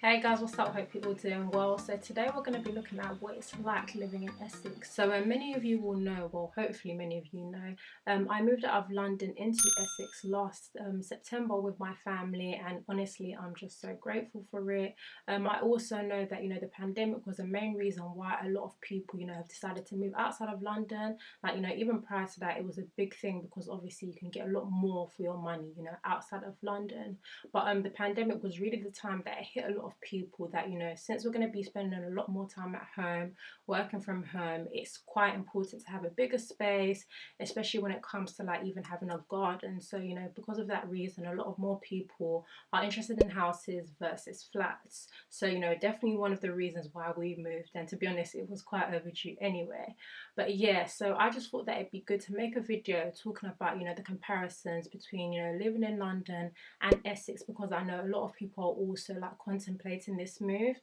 Hey guys, what's up? Hope you're all doing well. So today we're going to be looking at what it's like living in Essex. So many of you will know, well hopefully many of you know, I moved out of London into Essex last September with my family, and honestly I'm just so grateful for it. I also know that the pandemic was the main reason why a lot of people have decided to move outside of London. Like even prior to that it was a big thing because obviously you can get a lot more for your money outside of London. But the pandemic was really the time that it hit a lot of people that, since we're going to be spending a lot more time at home, working from home, it's quite important to have a bigger space, especially when it comes to like even having a garden. So, because of that reason, a lot of more people are interested in houses versus flats. So, definitely one of the reasons why we moved. And to be honest, it was quite overdue anyway. But yeah, so I just thought that it'd be good to make a video talking about, the comparisons between, living in London and Essex, because I know a lot of people are also like contemplating this move,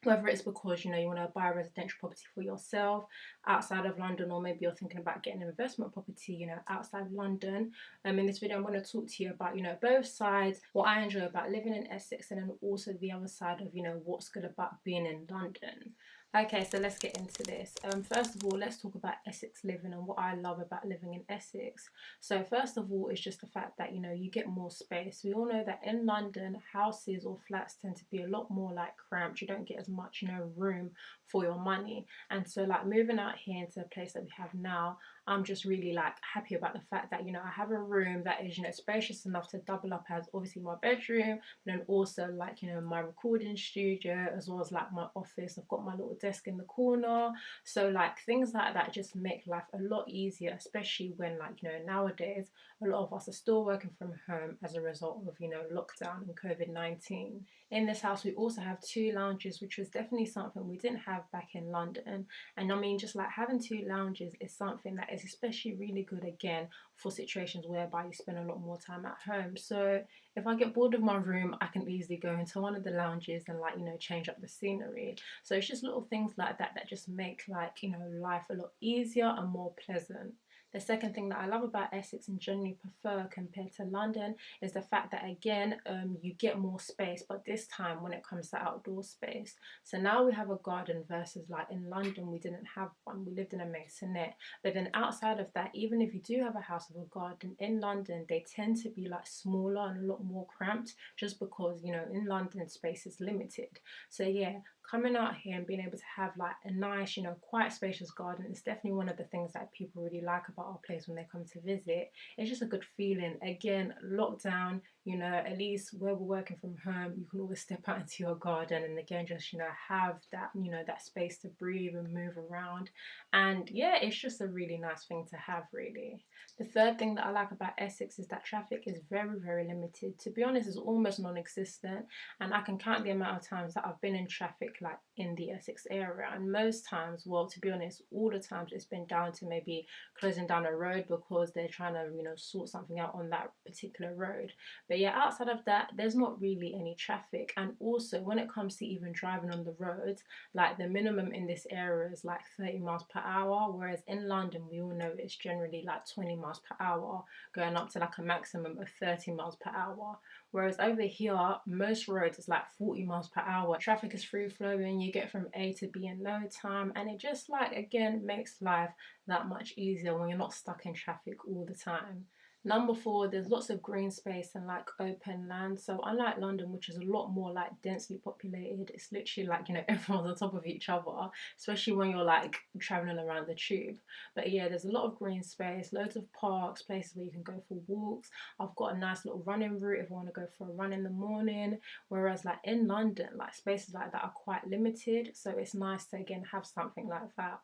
whether it's because you want to buy a residential property for yourself outside of London, or maybe you're thinking about getting an investment property outside of London. In this video I'm going to talk to you about both sides, what I enjoy about living in Essex, and then also the other side of what's good about being in London. Okay, so let's get into this. First of all, let's talk about Essex living and what I love about living in Essex. So first of all, it's just the fact that you get more space. We all know that in London, houses or flats tend to be a lot more like cramped. You don't get as much room for your money. And so like moving out here into the place that we have now, I'm just really like happy about the fact that I have a room that is spacious enough to double up as obviously my bedroom, but then also like my recording studio, as well as like my office. I've got my little desk in the corner. So like things like that just make life a lot easier, especially when like nowadays a lot of us are still working from home as a result of lockdown and COVID-19. In this house we also have two lounges, which was definitely something we didn't have back in London. And I mean, just like having two lounges is something that is especially really good again for situations whereby you spend a lot more time at home. So if I get bored of my room, I can easily go into one of the lounges and like change up the scenery. So it's just little things like that that just make like life a lot easier and more pleasant. The second thing that I love about Essex and generally prefer compared to London is the fact that again you get more space, but this time when it comes to outdoor space. So now we have a garden versus like in London we didn't have one. We lived in a maisonette. But then outside of that, even if you do have a house with a garden in London, they tend to be like smaller and a lot more cramped, just because in London space is limited. So yeah, coming out here and being able to have like a nice quite spacious garden is definitely one of the things that people really like about our place when they come to visit. It's just a good feeling. Again, lockdown, at least where we're working from home, you can always step out into your garden and again just have that that space to breathe and move around. And yeah, it's just a really nice thing to have, really. The third thing that I like about Essex is that traffic is very, very limited. To be honest, it's almost non-existent, and I can count the amount of times that I've been in traffic like in the Essex area, and most times, well, to be honest, all the times it's been down to maybe closing down a road because they're trying to sort something out on that particular road. But yeah, outside of that there's not really any traffic. And also when it comes to even driving on the roads, like the minimum in this area is like 30 miles per hour, whereas in London we all know it's generally like 20 miles per hour, going up to like a maximum of 30 miles per hour. Whereas over here, most roads is like 40 miles per hour. Traffic is free flowing, you get from A to B in no time, and it just like again makes life that much easier when you're not stuck in traffic all the time. Number four, there's lots of green space and like open land. So unlike London, which is a lot more like densely populated, it's literally like everyone's on top of each other, especially when you're like traveling around the tube. But yeah, there's a lot of green space, loads of parks, places where you can go for walks. I've got a nice little running route if I want to go for a run in the morning. Whereas like in London, like spaces like that are quite limited. So it's nice to again have something like that.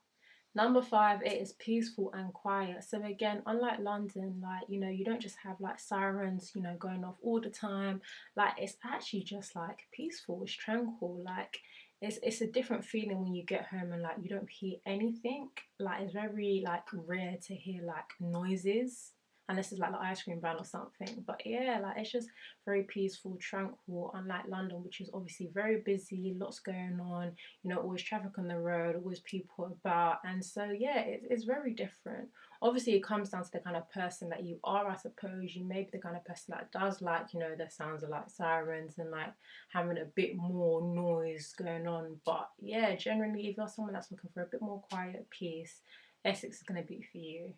Number five, it is peaceful and quiet. So again, unlike London, like you don't just have like sirens, going off all the time. Like it's actually just like peaceful, it's tranquil. Like it's a different feeling when you get home and like you don't hear anything. Like it's very like rare to hear like noises. unless it's like the ice cream van or something. But yeah, like it's just very peaceful, tranquil, unlike London, which is obviously very busy, lots going on, you know, always traffic on the road, always people about. And so yeah, it's very different. Obviously it comes down to the kind of person that you are, I suppose. You may be the kind of person that does like, you know, the sounds of like sirens and like having a bit more noise going on. But yeah, generally if you're someone that's looking for a bit more quiet peace, Essex is going to be for you.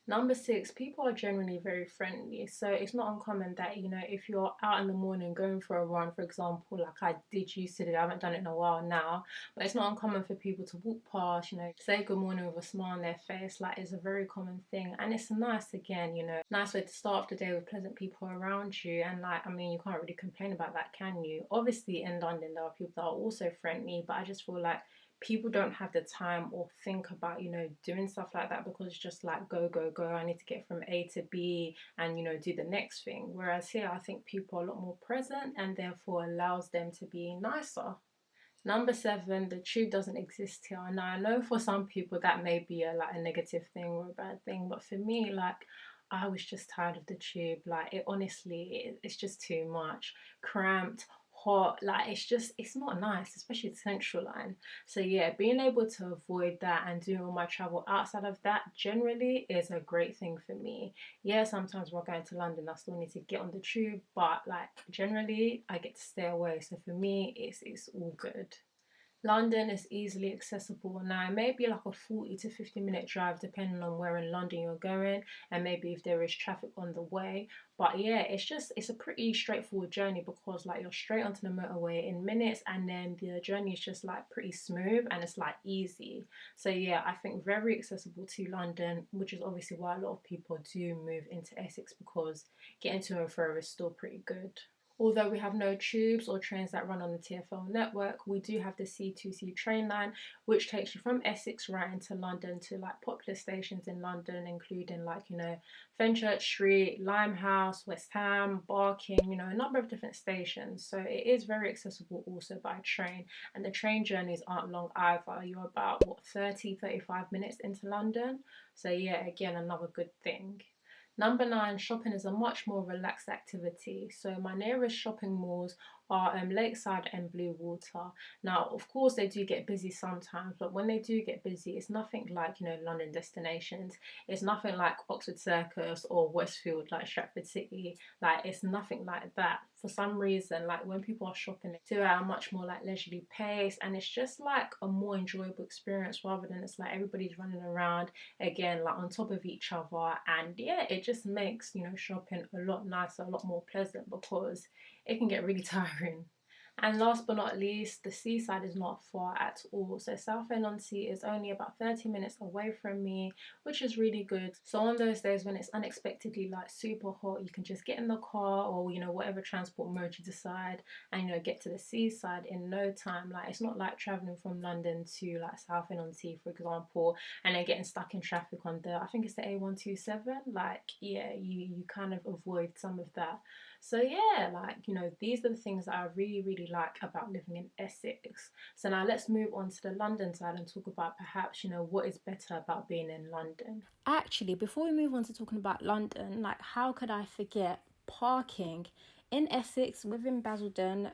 Number six, people are generally very friendly. So it's not uncommon that, you know, if you're out in the morning going for a run, for example, like I did used to do, I haven't done it in a while now, but it's not uncommon for people to walk past, you know, say good morning with a smile on their face. Like it's a very common thing. And it's a nice, again, you know, nice way to start off the day with pleasant people around you. And like, I mean, you can't really complain about that, can you? Obviously, in London, there are people that are also friendly, but I just feel like people don't have the time or think about, you know, doing stuff like that because it's just like go go go, I need to get from A to B and, you know, do the next thing. Whereas here I think people are a lot more present and therefore allows them to be nicer. Number seven, the tube doesn't exist here. Now I know for some people that may be a like a negative thing or a bad thing, but for me, like I was just tired of the tube. Like it honestly, it's just too much. Cramped, hot, like it's not nice, especially the central line. So yeah, being able to avoid that and doing all my travel outside of that generally is a great thing for me. Yeah, sometimes when I'm going to London, I still need to get on the tube, but like generally I get to stay away. So for me, it's all good. London is easily accessible. Now, it may be like a 40 to 50-minute drive depending on where in London you're going and maybe if there is traffic on the way. But yeah, it's a pretty straightforward journey because like you're straight onto the motorway in minutes and then the journey is just like pretty smooth and it's like easy. So yeah, I think very accessible to London, which is obviously why a lot of people do move into Essex because getting to and fro is still pretty good. Although we have no tubes or trains that run on the TfL network, we do have the C2C train line, which takes you from Essex right into London to like popular stations in London, including like, you know, Fenchurch Street, Limehouse, West Ham, Barking, you know, a number of different stations. So it is very accessible also by train. And the train journeys aren't long either. You're about, what, 30-35 minutes into London. So yeah, again, another good thing. Number nine, shopping is a much more relaxed activity. So my nearest shopping malls are Lakeside and Blue Water. Now, of course, they do get busy sometimes, but when they do get busy, it's nothing like, you know, London destinations. It's nothing like Oxford Circus or Westfield, like Stratford City. Like, it's nothing like that. For some reason, like when people are shopping, they do it at a much more like leisurely pace, and it's just like a more enjoyable experience rather than it's like everybody's running around again like on top of each other. And yeah, it just makes, you know, shopping a lot nicer, a lot more pleasant because it can get really tiring. And last but not least, the seaside is not far at all. So Southend-on-Sea is only about 30 minutes away from me, which is really good. So on those days when it's unexpectedly like super hot, you can just get in the car or, you know, whatever transport mode you decide and, you know, get to the seaside in no time. Like it's not like traveling from London to like Southend-on-Sea, for example, and then getting stuck in traffic on the, I think it's the A127. Like, yeah, you kind of avoid some of that. So yeah, like, you know, these are the things that I really, really like about living in Essex. So now let's move on to the London side and talk about perhaps, you know, what is better about being in London. Actually, before we move on to talking about London, like how could I forget parking? In Essex, within Basildon,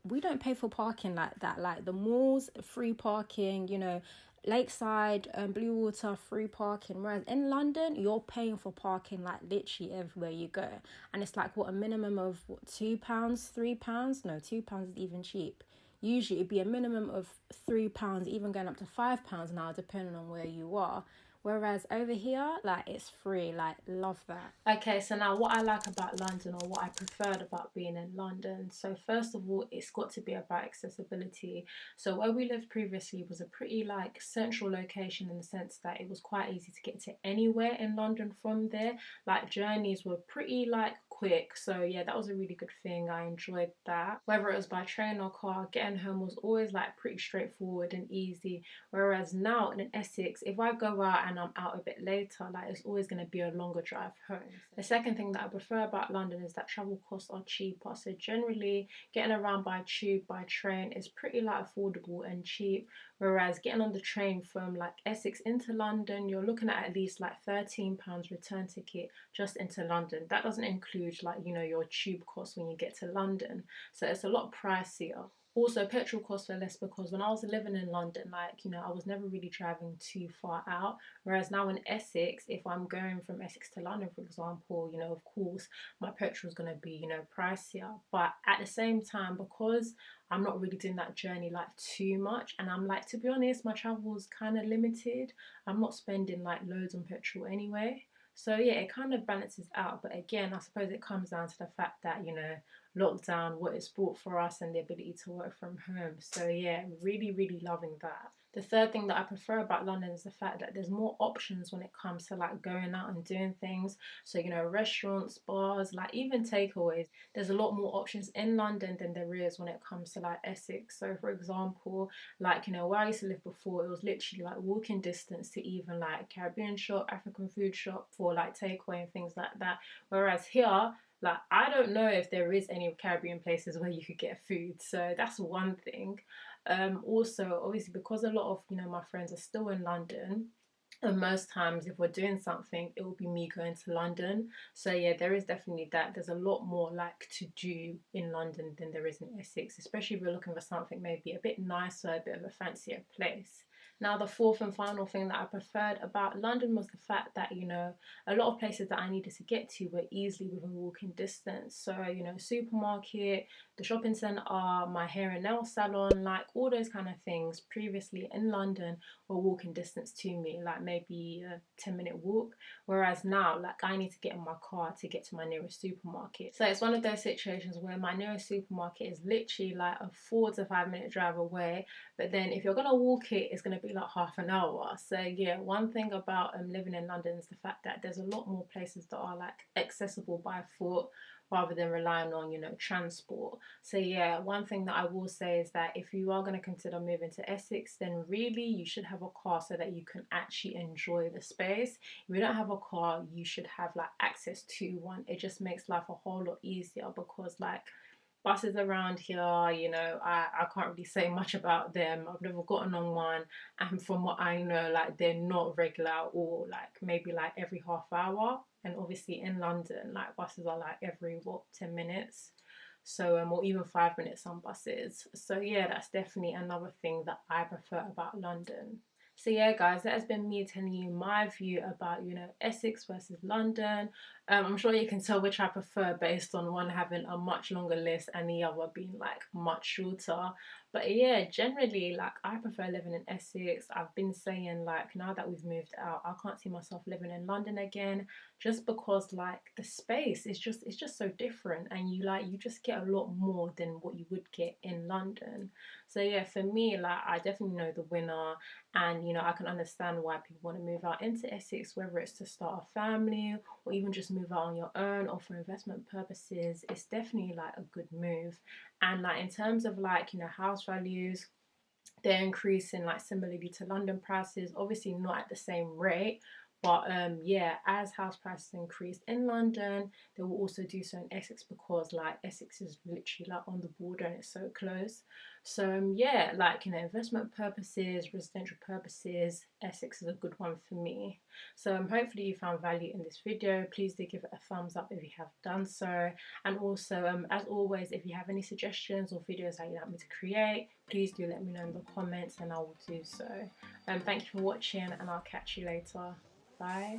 we don't pay for parking like that. Like the malls, free parking, you know, Lakeside, Blue Water, free parking. Whereas in London, you're paying for parking like literally everywhere you go. And it's like, what, a minimum of what, £2, £3? No, £2 is even cheap. Usually it'd be a minimum of £3, even going up to £5 now, depending on where you are. Whereas over here, like it's free, like love that. Okay, so now what I like about London or what I preferred about being in London. So first of all, it's got to be about accessibility. So where we lived previously was a pretty like central location in the sense that it was quite easy to get to anywhere in London from there. Like journeys were pretty like quick. So yeah, that was a really good thing. I enjoyed that. Whether it was by train or car, getting home was always like pretty straightforward and easy. Whereas now in Essex, if I go out and I'm out a bit later, like it's always going to be a longer drive home. The second thing that I prefer about London is that travel costs are cheaper. So generally getting around by tube, by train is pretty like affordable and cheap. Whereas getting on the train from like Essex into London, you're looking at least like £13 return ticket just into London. That doesn't include like, you know, your tube costs when you get to London. So it's a lot pricier. Also, petrol costs were less because when I was living in London, like, you know, I was never really driving too far out. Whereas now in Essex, if I'm going from Essex to London, for example, you know, of course, my petrol is going to be, you know, pricier. But at the same time, because I'm not really doing that journey like too much, and I'm like, to be honest, my travel's kind of limited. I'm not spending like loads on petrol anyway. So yeah, it kind of balances out. But again, I suppose it comes down to the fact that, you know, lockdown, what it's brought for us, and the ability to work from home. So yeah, really, really loving that. The third thing that I prefer about London is the fact that there's more options when it comes to like going out and doing things. So, you know, restaurants, bars, like even takeaways. There's a lot more options in London than there is when it comes to like Essex. So, for example, like, you know, where I used to live before, it was literally like walking distance to even like Caribbean shop, African food shop for like takeaway and things like that. Whereas here, like, I don't know if there is any Caribbean places where you could get food, so that's one thing. Also, obviously, because a lot of, you know, my friends are still in London, and most times if we're doing something, it will be me going to London. So yeah, there is definitely that. There's a lot more like to do in London than there is in Essex, especially if you're looking for something maybe a bit nicer, a bit of a fancier place. Now, the fourth and final thing that I preferred about London was the fact that, you know, a lot of places that I needed to get to were easily within walking distance. So, you know, supermarket, the shopping centre, my hair and nail salon, like all those kind of things previously in London were walking distance to me, like maybe a 10-minute walk. Whereas now, like I need to get in my car to get to my nearest supermarket. So it's one of those situations where my nearest supermarket is literally like a 4 to 5 minute drive away. But then if you're gonna walk it, it's gonna be like half an hour. So yeah, one thing about living in London is the fact that there's a lot more places that are like accessible by foot rather than relying on, you know, transport. So yeah, one thing that I will say is that if you are going to consider moving to Essex, then really you should have a car so that you can actually enjoy the space. If you don't have a car, you should have like access to one. It just makes life a whole lot easier because like buses around here, you know, I can't really say much about them. I've never gotten on one, and from what I know, like they're not regular at all, like maybe like every half hour. And obviously in London, like buses are like every 10 minutes. So or even 5 minutes on buses. So yeah, that's definitely another thing that I prefer about London. So yeah, guys, that has been me telling you my view about, you know, Essex versus London. I'm sure you can tell which I prefer based on one having a much longer list and the other being like much shorter. But yeah, generally, like I prefer living in Essex. I've been saying like now that we've moved out, I can't see myself living in London again, just because like the space is just it's just so different, and you just get a lot more than what you would get in London. So yeah, for me, like I definitely know the winner, and you know I can understand why people want to move out into Essex, whether it's to start a family or even just move out on your own or for investment purposes. It's definitely like a good move. And like in terms of like, you know, house values, they're increasing like similarly to London prices, obviously not at the same rate. But yeah, as house prices increase in London, they will also do so in Essex because like Essex is literally like on the border and it's so close. So yeah, like, you know, investment purposes, residential purposes, Essex is a good one for me. So hopefully you found value in this video. Please do give it a thumbs up if you have done so. And also, as always, if you have any suggestions or videos that you'd like me to create, please do let me know in the comments and I will do so. Thank you for watching, and I'll catch you later. Bye.